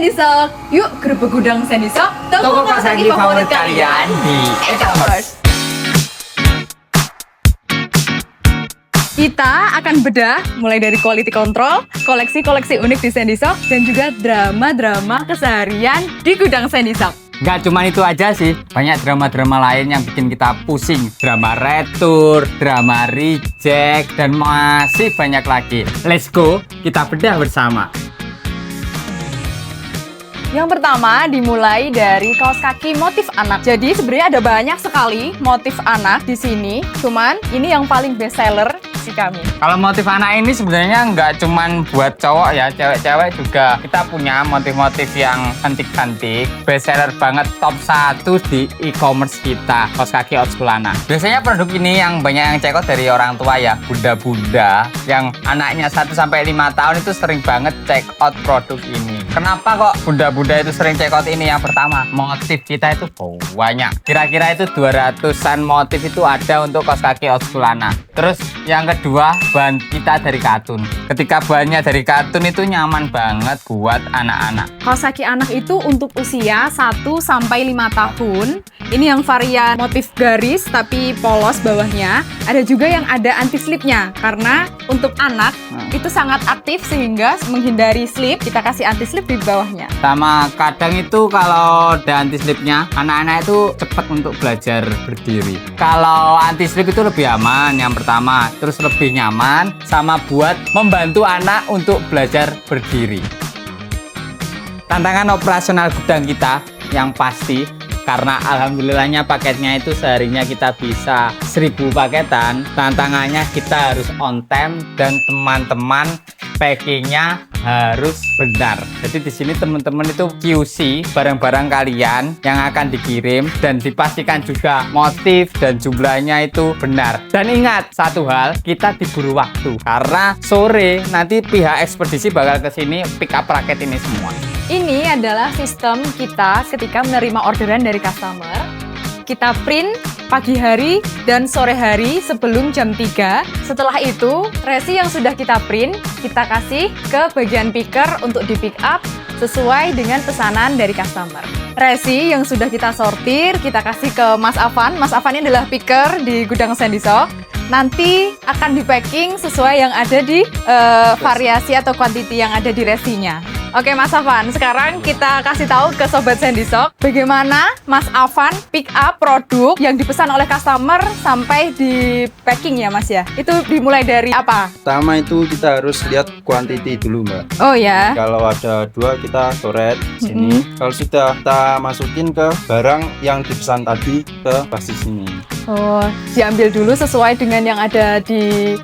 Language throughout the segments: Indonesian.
Sandysok. Yuk gerbek gudang Sandysok, Toko kaos kaki favorit kalian di e-commerce. Kita akan bedah mulai dari quality control, koleksi-koleksi unik di Sandysok, dan juga drama-drama keseharian di gudang Sandysok. Nggak cuma itu aja sih, banyak drama-drama lain yang bikin kita pusing. Drama retur, drama reject, dan masih banyak lagi. Let's go, kita bedah bersama. Yang pertama dimulai dari kaos kaki motif anak. Jadi sebenarnya ada banyak sekali motif anak di sini. Cuman ini yang paling best seller si kami. Kalau motif anak ini sebenarnya nggak cuman buat cowok ya, cewek-cewek juga kita punya motif-motif yang cantik-cantik. Best seller banget, top 1 di e-commerce kita, kaos kaki old school anak. Biasanya produk ini yang banyak yang check out dari orang tua ya, bunda-bunda yang anaknya 1-5 tahun itu sering banget check out produk ini. Kenapa kok bunda-bunda itu sering check out ini? Yang pertama, motif kita itu banyak. Kira-kira itu 200-an motif itu ada untuk kaos kaki old school anak. Terus yang kedua, bahan kita dari katun. Ketika bahannya dari katun itu nyaman banget buat anak-anak. Kaos kaki anak itu untuk usia 1-5 tahun. Ini yang varian motif garis tapi polos bawahnya. Ada juga yang ada anti slipnya. Karena untuk anak itu sangat aktif sehingga menghindari slip, kita kasih anti slip di bawahnya. Sama kadang itu kalau ada anti slipnya, anak-anak itu cepat untuk belajar berdiri. Kalau anti slip itu lebih aman yang pertama, terus lebih nyaman sama buat membantu anak untuk belajar berdiri. Tantangan operasional gudang kita yang pasti, karena alhamdulillahnya paketnya itu seharinya kita bisa 1000 paketan. Tantangannya kita harus on time dan teman-teman packingnya harus benar. Jadi di sini teman-teman itu QC barang-barang kalian yang akan dikirim dan dipastikan juga motif dan jumlahnya itu benar. Dan ingat satu hal, kita diburu waktu karena sore nanti pihak ekspedisi bakal ke sini pick up paket ini semua. Ini adalah sistem kita ketika menerima orderan dari customer. Kita print pagi hari dan sore hari sebelum jam 3. Setelah itu, resi yang sudah kita print, kita kasih ke bagian picker untuk di pick up sesuai dengan pesanan dari customer. Resi yang sudah kita sortir, kita kasih ke Mas Afan. Mas Afan ini adalah picker di gudang Sandysok. Nanti akan di packing sesuai yang ada di variasi atau quantity yang ada di resinya. Oke Mas Afan, sekarang kita kasih tahu ke Sobat Sandysok bagaimana Mas Afan pick up produk yang dipesan oleh customer sampai di packing ya Mas ya. Itu dimulai dari apa? Pertama itu kita harus lihat quantity dulu Mbak. Oh ya. Kalau ada 2 kita coret sini. Kalau sudah kita masukin ke barang yang dipesan tadi ke basis sini. Oh, diambil dulu sesuai dengan yang ada di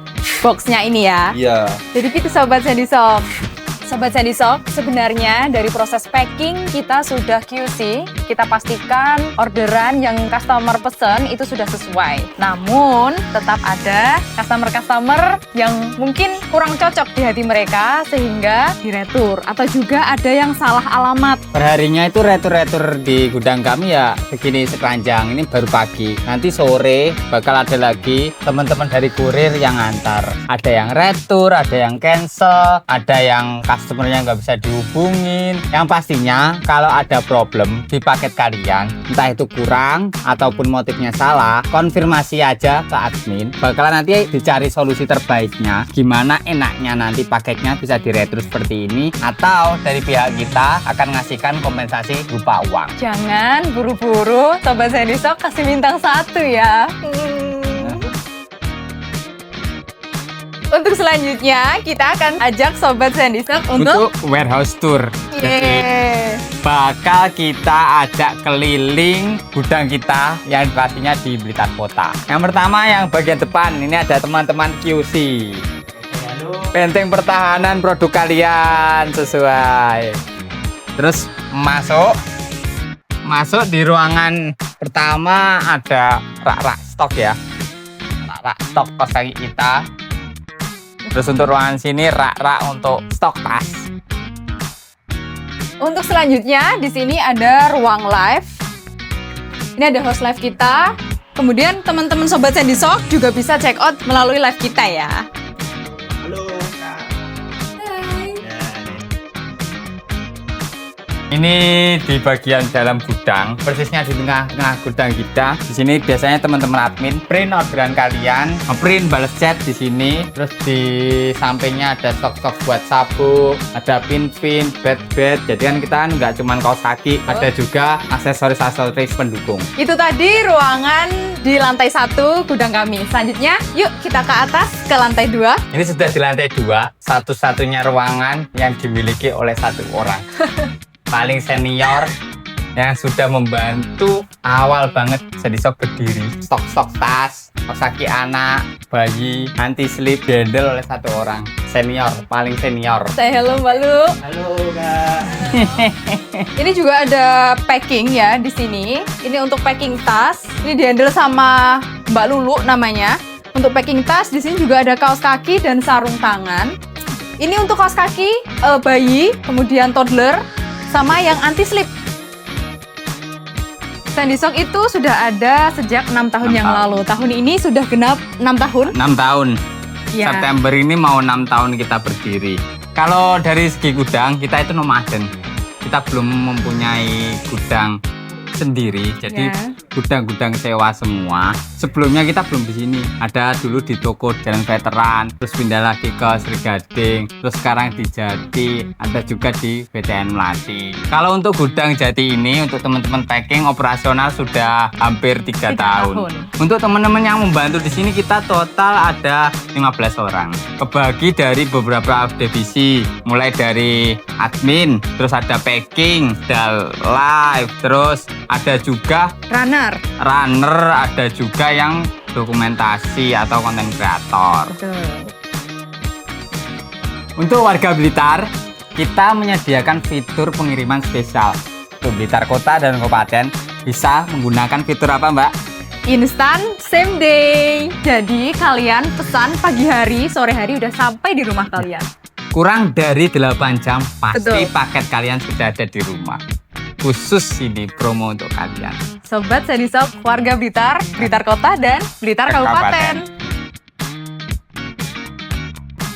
boxnya ini ya. Iya. Jadi gitu Sobat Sandysok. Sobat Sandysok, sebenarnya dari proses packing kita sudah QC, kita pastikan orderan yang customer pesen itu sudah sesuai. Namun, tetap ada customer-customer yang mungkin kurang cocok di hati mereka sehingga diretur. Atau juga ada yang salah alamat. Perharinya itu retur-retur di gudang kami ya begini sekeranjang, ini baru pagi. Nanti sore bakal ada lagi teman-teman dari kurir yang antar. Ada yang retur, ada yang cancel, ada yang customernya nggak bisa dihubungin. Yang pastinya kalau ada problem di paket kalian, entah itu kurang ataupun motifnya salah, konfirmasi aja ke admin. Bakalan nanti dicari solusi terbaiknya. Gimana enaknya nanti paketnya bisa diretur seperti ini, atau dari pihak kita akan ngasihkan kompensasi berupa uang. Jangan buru-buru, Sobat Sandysok kasih bintang 1 ya. Untuk selanjutnya, kita akan ajak Sobat Sandysok untuk warehouse tour. Jadi, bakal kita ajak keliling gudang kita yang pastinya di Blitar Kota. Yang pertama yang bagian depan, ini ada teman-teman QC. Benteng pertahanan produk kalian sesuai. Terus masuk di ruangan pertama ada rak-rak stok ya. Rak-rak stok kaos kaki kita. Terus untuk ruangan sini rak-rak untuk stok tas. Untuk selanjutnya di sini ada ruang live. Ini ada host live kita. Kemudian teman-teman Sobat Sandysok juga bisa check out melalui live kita ya. Halo Kak. Hai. Ini di bagian dalam gudang, persisnya di tengah-tengah gudang kita. Di sini biasanya teman-teman admin print orderan kalian, print balas chat di sini. Terus di sampingnya ada stok-stok buat sabuk, ada pin-pin, bed-bed. Jadi kan kita kan nggak cuma kaos kaki, ada juga aksesoris-aksesoris pendukung. Itu tadi ruangan di lantai 1 gudang kami. Selanjutnya, yuk kita ke atas ke lantai 2. Ini sudah di lantai 2, satu-satunya ruangan yang dimiliki oleh satu orang. Paling senior yang sudah membantu awal banget Sandyshock berdiri. Stok-stok tas, kaos kaki anak, bayi, anti slip dihandle oleh satu orang. Senior, paling senior. Say hello Mbak Lu. Halo Kak. Ini juga ada packing ya di sini. Ini untuk packing tas. Ini dihandle sama Mbak Lulu namanya. Untuk packing tas di sini juga ada kaos kaki dan sarung tangan. Ini untuk kaos kaki bayi, kemudian toddler, sama yang anti slip. Sandyshock itu sudah ada sejak 6 tahun 6 yang tahun. lalu. Tahun ini sudah genap 6 tahun. 6 tahun. Ya. September ini mau 6 tahun kita berdiri. Kalau dari segi gudang, kita itu nomaden. Kita belum mempunyai gudang sendiri, jadi Ya. gudang-gudang sewa semua. Sebelumnya kita belum di sini. Ada dulu di toko Jalan Veteran, terus pindah lagi ke Sri Gading, terus sekarang di Jati, ada juga di BTN Melati. Kalau untuk gudang Jati ini, untuk teman-teman packing operasional sudah hampir 3 tahun. Untuk teman-teman yang membantu di sini kita total ada 15 orang. Kebagi dari beberapa divisi, mulai dari admin, terus ada packing, ada live, terus ada juga Runner. runner, ada juga yang dokumentasi atau konten kreator. Betul. Untuk warga Blitar, kita menyediakan fitur pengiriman spesial. Untuk Blitar Kota dan Kabupaten bisa menggunakan fitur apa, Mbak? Instan same day. Jadi kalian pesan pagi hari, sore hari udah sampai di rumah kalian. Kurang dari 8 jam pasti Betul. paket kalian sudah ada di rumah. Khusus ini promo untuk kalian. Sobat Sandyshock, warga Blitar, Blitar Kota dan Blitar Kabupaten.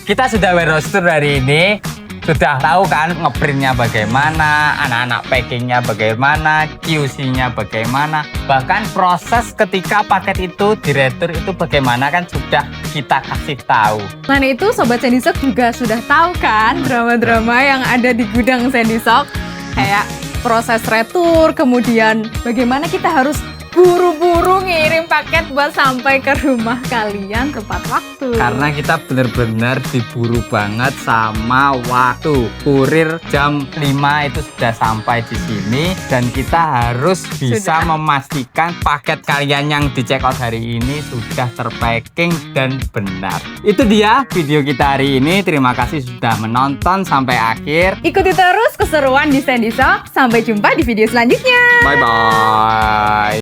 Kita sudah warehouse tour hari ini. Sudah tahu kan ngeprintnya bagaimana, anak-anak packingnya bagaimana, QC-nya bagaimana, bahkan proses ketika paket itu diretur itu bagaimana kan sudah kita kasih tahu. Selain itu, Sobat Sandyshock juga sudah tahu kan drama-drama yang ada di gudang Sandyshock. Kayak proses retur, kemudian bagaimana kita harus buru-buru ngirim paket buat sampai ke rumah kalian tepat waktu. Karena kita benar-benar diburu banget sama waktu. Kurir jam 5 itu sudah sampai di sini dan kita harus bisa Sudah. memastikan paket kalian yang di check out hari ini sudah terpacking dan benar. Itu dia video kita hari ini. Terima kasih sudah menonton sampai akhir. Ikuti terus keseruan di Sandyshock. Sampai jumpa di video selanjutnya. Bye bye.